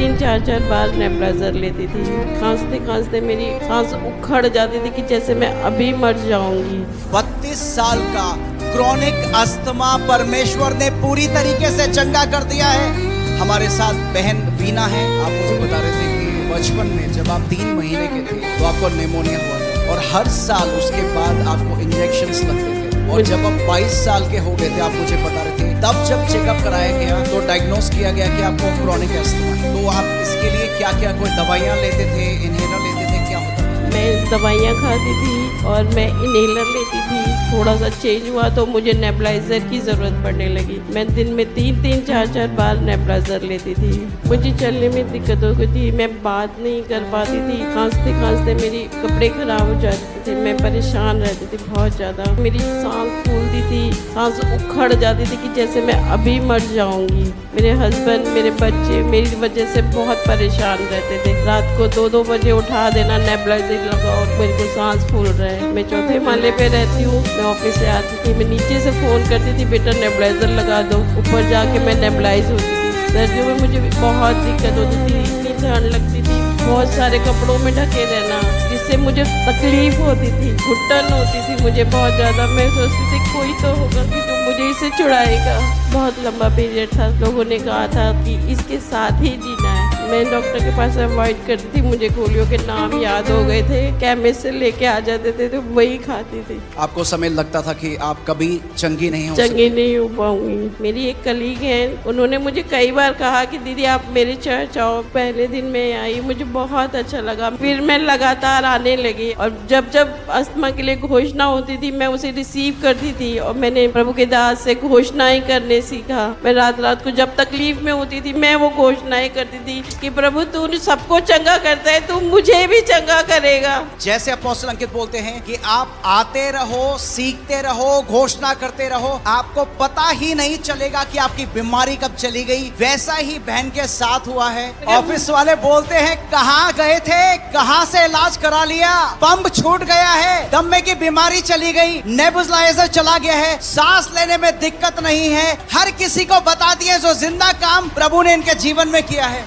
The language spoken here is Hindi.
3 4 बार नेबुलाइजर लेती थी। खांसते खांसते मेरी सांस उखड़ जाती थी कि जैसे मैं अभी मर जाऊंगी। 32 साल का क्रॉनिक अस्थमा परमेश्वर ने पूरी तरीके से चंगा कर दिया है। हमारे साथ बहन वीना है। आप मुझे बता रहे थे कि बचपन में जब आप 3 महीने के थे तो आपको निमोनिया हुआ था और हर साल उसके बाद आपको इंजेक्शंस लगते थे, और जब आप 22 साल के हो गए थे, आप मुझे बता रहे थे, तब जब चेकअप कराया गया तो डायग्नोस किया गया कि आपको क्रॉनिक अस्थमा है। तो आप इसके लिए क्या क्या कोई दवाइयाँ लेते थे, इनहेलर लेते थे, क्या होता था? मैं दवाइयाँ खाती थी और मैं इनहेलर लेती थी। थोड़ा सा चेंज हुआ तो मुझे नेबुलाइजर की ज़रूरत पड़ने लगी। मैं दिन में 3 4 बार नेबुलाइजर लेती थी। मुझे चलने में दिक्कत हो गई थी, मैं बात नहीं कर पाती थी। खांसते खांसते मेरी कपड़े खराब हो जाते थे, मैं परेशान रहती थी बहुत ज़्यादा। मेरी सांस फूलती थी, सांस उखड़ जाती थी कि जैसे मैं अभी मर जाऊंगी। मेरे हस्बैंड, मेरे बच्चे मेरी वजह से बहुत परेशान रहते थे। रात को 2 बजे उठा देना, नेबुलाइजर लगाओ, मेरे को सांस फूल रहा है। मैं 4थे माले पे रहती हूँ। मैं ऑफिस से आती थी, मैं नीचे से फ़ोन करती थी, बेटा नेबुलाइजर लगा दो। ऊपर जाके मैं नेबुलाइज होती थी। सर्दियों में मुझे बहुत दिक्कत होती थी, इतनी ठंड लगती थी, बहुत सारे कपड़ों में ढके रहना, जिससे मुझे तकलीफ होती थी, घुटन होती थी मुझे बहुत ज़्यादा। मैं सोचती थी कोई तो होगा कि जो मुझे इसे छुड़ाएगा। बहुत लंबा पीरियड था, लोगों ने कहा था कि इसके साथ ही जीना है। मैं डॉक्टर के पास अवॉइड करती थी, मुझे गोलियों के नाम याद हो गए थे, केमिस्ट से लेके आ जाते थे तो वही खाती थी। आपको समय लगता था कि आप कभी चंगी नहीं हो चंगी नहीं हो पाऊंगी। मेरी एक कलीग है, उन्होंने मुझे कई बार कहा कि दीदी आप मेरे चर्च आओ। पहले दिन में आई, मुझे बहुत अच्छा लगा। फिर मैं लगातार आने लगी और जब जब अस्थमा के लिए घोषणा होती थी मैं उसे रिसीव करती थी और मैंने प्रभु के दास से घोषणाएं करने सीखा। मैं रात रात को जब तकलीफ में होती थी मैं वो घोषणाएं करती थी कि प्रभु तू सबको चंगा करता है, तू मुझे भी चंगा करेगा। जैसे अपोस्तल अंकित बोलते हैं कि आप आते रहो, सीखते रहो, घोषणा करते रहो, आपको पता ही नहीं चलेगा कि आपकी बीमारी कब चली गई। वैसा ही बहन के साथ हुआ है। ऑफिस वाले बोलते हैं कहाँ गए थे, कहाँ से इलाज करा लिया, पंप छूट गया है, दम्मे की बीमारी चली गई, नेबुलाइजर चला गया है, सांस लेने में दिक्कत नहीं है। हर किसी को बता दिए जो जिंदा काम प्रभु ने इनके जीवन में किया है।